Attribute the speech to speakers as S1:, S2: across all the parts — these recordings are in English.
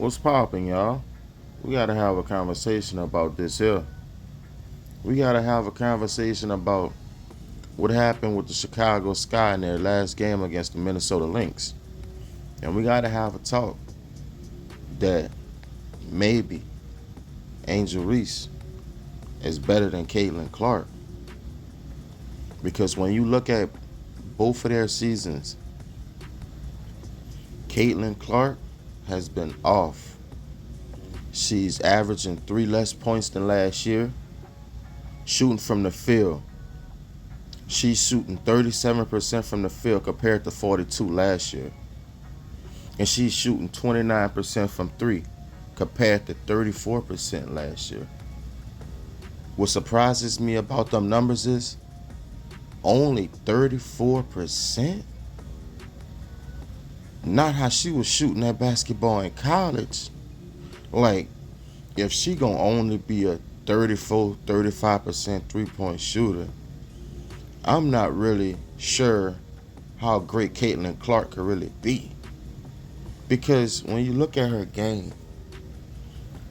S1: What's popping, y'all? We gotta have a conversation about this here. We gotta have a conversation about what happened with the Chicago Sky in their last game against the Minnesota Lynx. And we gotta have a talk that maybe Angel Reese is better than Caitlin Clark. Because when you look at both of their seasons, Caitlin Clark has been off. She's averaging 3 less points than last year. Shooting from the field, she's shooting 37% from the field compared to 42 last year. And she's shooting 29% from three compared to 34% last year. What surprises me about them numbers is only 34%? Not how she was shooting that basketball in college. Like, if she gonna only be a 34, 35% three-point shooter, I'm not really sure how great Caitlin Clark could really be. Because when you look at her game,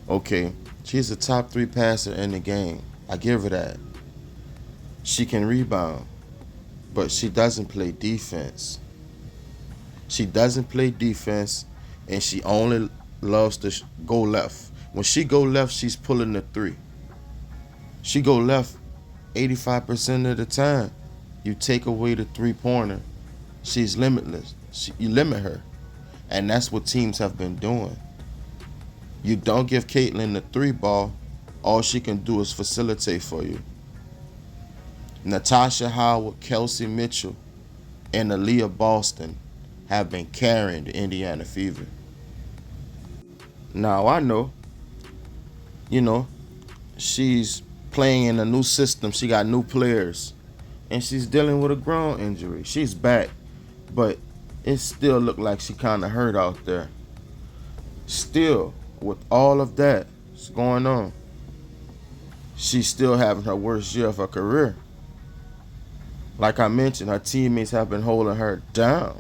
S1: okay, she's a top 3 passer in the game. I give her that. She can rebound, but she doesn't play defense. She doesn't play defense, and she only loves to go left. When she go left, she's pulling the three. She go left 85% of the time. You take away the three-pointer, she's limitless. You limit her. And that's what teams have been doing. You don't give Caitlin the three ball, all she can do is facilitate for you. Natasha Howard, Kelsey Mitchell, and Aaliyah Boston have been carrying the Indiana Fever. Now I know, she's playing in a new system. She got new players. And she's dealing with a groin injury. She's back, but it still looked like she kind of hurt out there. Still, with all of that going on, she's still having her worst year of her career. Like I mentioned, her teammates have been holding her down.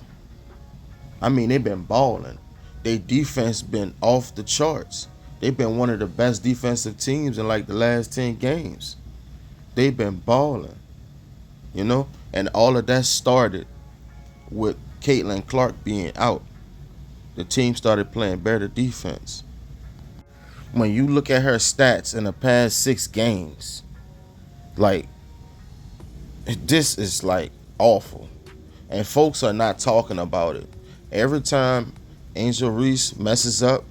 S1: I mean, they've been balling. Their defense been off the charts. They've been one of the best defensive teams in like the last 10 games. They've been balling. And all of that started with Caitlin Clark being out. The team started playing better defense. When you look at her stats in the past 6 games, like, this is like awful. And folks are not talking about it. Every time Angel Reese messes up,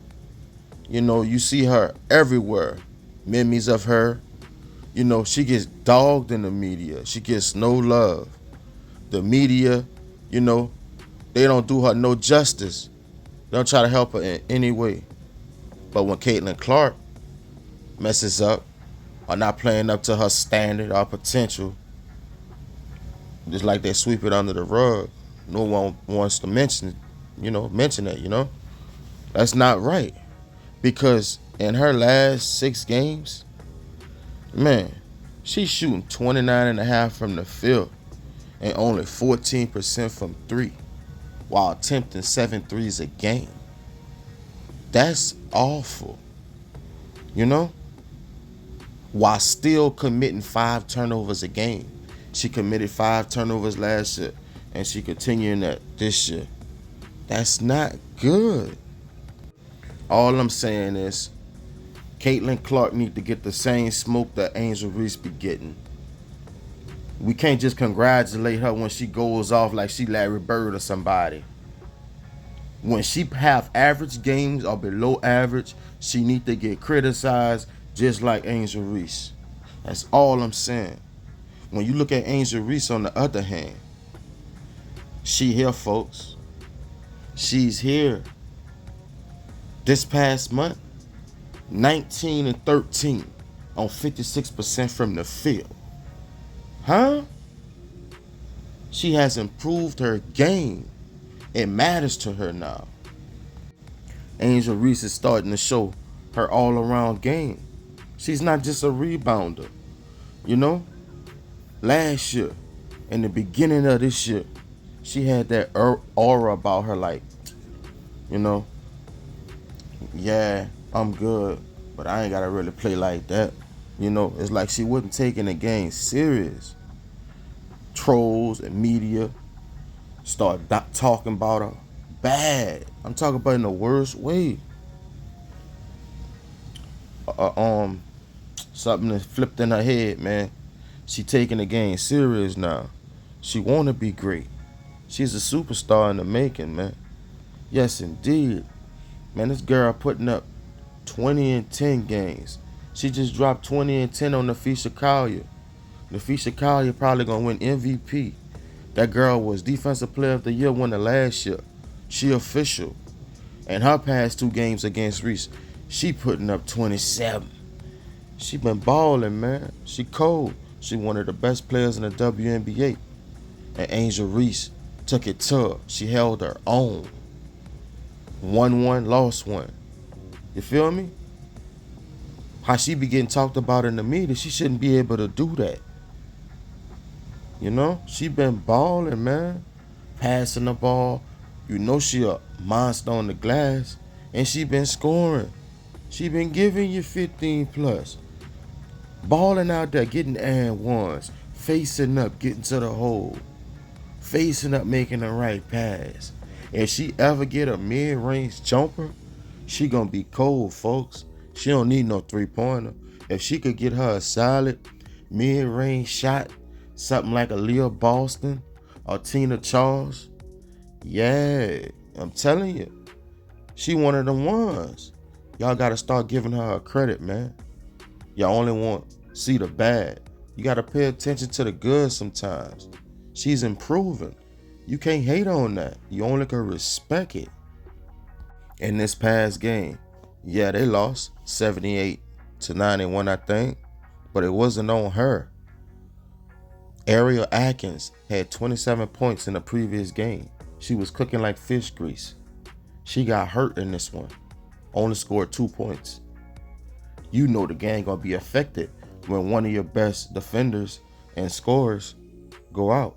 S1: you see her everywhere. Memes of her. She gets dogged in the media. She gets no love. The media, they don't do her no justice. They don't try to help her in any way. But when Caitlin Clark messes up or not playing up to her standard or potential, just like they sweep it under the rug, no one wants to mention it. That's not right. Because in her last 6 games, man, she's shooting 29.5% from the field and only 14% from 3 while attempting 7 threes a game. That's awful. While still committing 5 turnovers a game. She committed 5 turnovers last year, and she continuing that this year. That's not good. All I'm saying is Caitlin Clark need to get the same smoke that Angel Reese be getting. We can't just congratulate her when she goes off like she Larry Bird or somebody. When she have average games or below average, she need to get criticized just like Angel Reese. That's all I'm saying. When you look at Angel Reese on the other hand, she here, folks. She's here. This past month, 19 and 13 on 56% from the field. Huh? She has improved her game. It matters to her now. Angel Reese is starting to show her all-around game. She's not just a rebounder. Last year, in the beginning of this year, she had that aura about her, like, Yeah, I'm good, but I ain't gotta really play like that. It's like she wasn't taking the game serious. Trolls and media start talking about her bad. I'm talking about in the worst way. Uh, um, Something that flipped in her head, man. She taking the game serious now. She wanna be great. She's a superstar in the making, man. Yes, indeed. Man, this girl putting up 20 and 10 games. She just dropped 20 and 10 on Nafisha Collier. Nafisha Collier probably gonna win MVP. That girl was Defensive Player of the Year winner last year. She official. And her past 2 games against Reese, she putting up 27. She been balling, man. She cold. She one of the best players in the WNBA. And Angel Reese took it to her. She held her own. Won one, lost one. You feel me? How she be getting talked about in the media, she shouldn't be able to do that. She been balling, man. Passing the ball. She a monster on the glass. And she been scoring. She been giving you 15 plus. Balling out there, getting and ones. Facing up, getting to the hole. Facing up, making the right pass. If she ever get a mid-range jumper, she gonna be cold, folks. She don't need no three-pointer. If she could get her a solid mid-range shot, something like a Leah Boston or Tina Charles, yeah, I'm telling you, she one of them ones. Y'all gotta start giving her credit, man. Y'all only want see the bad. You gotta pay attention to the good sometimes. She's improving. You can't hate on that. You only can respect it. In this past game, yeah, they lost 78-91, I think, but it wasn't on her. Ariel Atkins had 27 points in the previous game. She was cooking like fish grease. She got hurt in this one. Only scored 2 points. You know the game gonna be affected when one of your best defenders and scorers go out.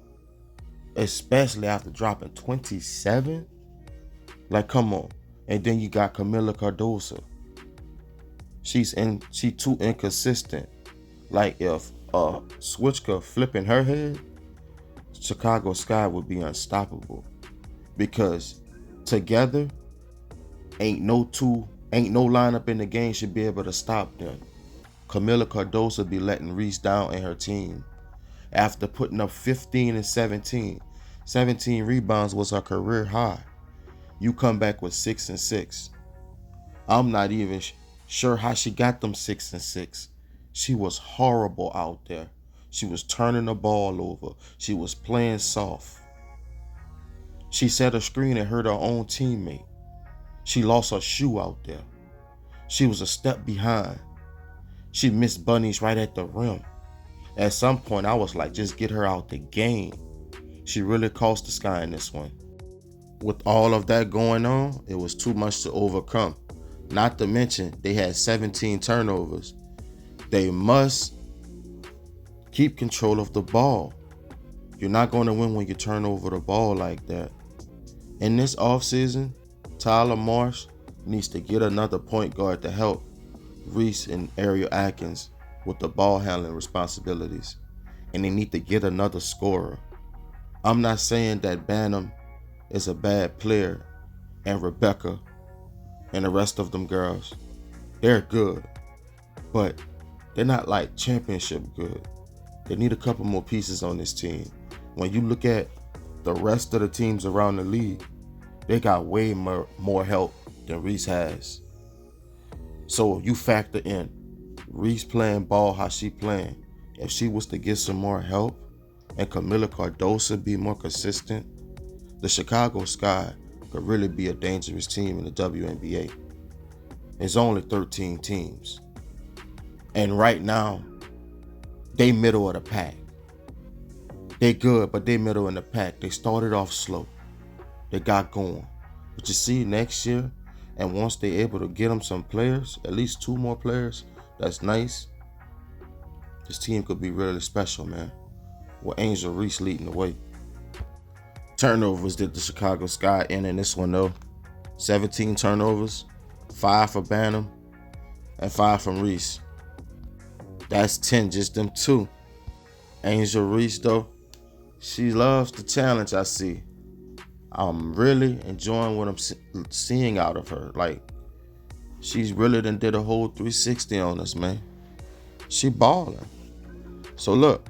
S1: Especially after dropping 27. Like, come on. And then you got Camila Cardoso. She too inconsistent. Like if Switchka flipping her head, Chicago Sky would be unstoppable. Because together, ain't no lineup in the game should be able to stop them. Camila Cardoso be letting Reese down and her team. After putting up 15 and 17. 17 rebounds was her career high. You come back with 6 and 6. I'm not even sure how she got them 6 and 6. She was horrible out there. She was turning the ball over. She was playing soft. She set a screen and hurt her own teammate. She lost her shoe out there. She was a step behind. She missed bunnies right at the rim. At some point, I was like, just get her out the game. She really cost the Sky in this one. With all of that going on, it was too much to overcome. Not to mention, they had 17 turnovers. They must keep control of the ball. You're not going to win when you turn over the ball like that. In this offseason, Tyler Marsh needs to get another point guard to help Reese and Ariel Atkins with the ball handling responsibilities. And they need to get another scorer. I'm not saying that Banham is a bad player and Rebecca and the rest of them girls. They're good, but they're not like championship good. They need a couple more pieces on this team. When you look at the rest of the teams around the league, they got way more help than Reese has. So you factor in Reese playing ball how she playing. If she was to get some more help and Camila Cardoso be more consistent, the Chicago Sky could really be a dangerous team in the WNBA. It's only 13 teams. And right now, they middle of the pack. They good, but they middle in the pack. They started off slow. They got going. But you see, next year, and once they able to get them some players, at least 2 more players, that's nice. This team could be really special, man. With Angel Reese leading the way. Turnovers did the Chicago Sky in this one, though. 17 turnovers. 5 for Bantam, and 5 from Reese. That's 10, just them two. Angel Reese, though, she loves the challenge, I see. I'm really enjoying what I'm seeing out of her. Like, she's really done did a whole 360 on us, man. She balling. So look,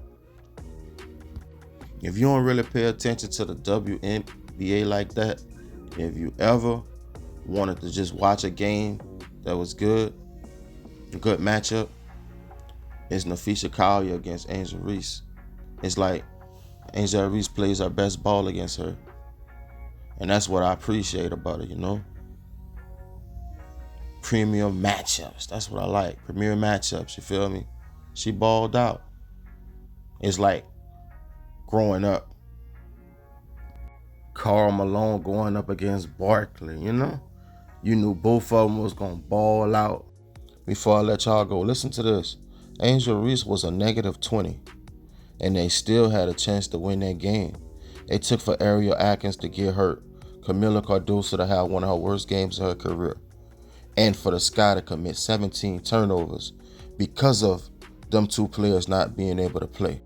S1: if you don't really pay attention to the WNBA like that, if you ever wanted to just watch a game that was good, a good matchup, it's Nafisha Collier against Angel Reese. It's like Angel Reese plays her best ball against her. And that's what I appreciate about it, you know? Premium matchups. That's what I like. Premier matchups, you feel me? She balled out. It's like growing up. Karl Malone going up against Barkley, you know? You knew both of them was going to ball out. Before I let y'all go, listen to this. Angel Reese was a -20, and they still had a chance to win that game. They took for Ariel Atkins to get hurt, Camila Cardoso to have one of her worst games of her career, and for the Sky to commit 17 turnovers because of them two players not being able to play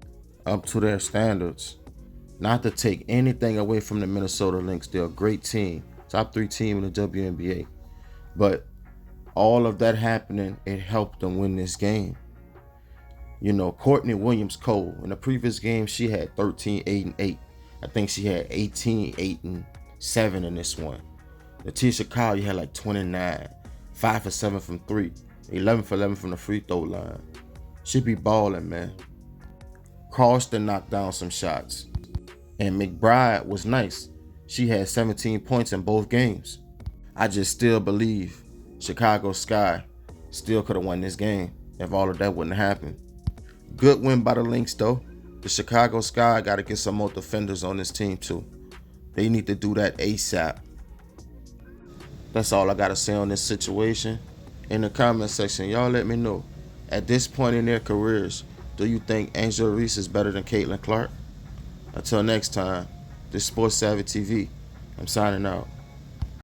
S1: up to their standards. Not to take anything away from the Minnesota Lynx, they're a great team, top 3 team in the WNBA. But all of that happening, it helped them win this game. You know, Courtney Williams-Cole, in the previous game, she had 13, 8, and 8. I think she had 18, 8, and 7 in this one. Letitia Collier had like 29, 5 for 7 from 3, 11 for 11 from the free throw line. She be balling, man. Carlston knocked down some shots. And McBride was nice. She had 17 points in both games. I just still believe Chicago Sky still could have won this game if all of that wouldn't happen. Good win by the Lynx, though. The Chicago Sky got to get some more defenders on this team, too. They need to do that ASAP. That's all I got to say on this situation. In the comment section, y'all let me know. At this point in their careers, do you think Angel Reese is better than Caitlin Clark? Until next time, this Sports Savvy TV. I'm signing out.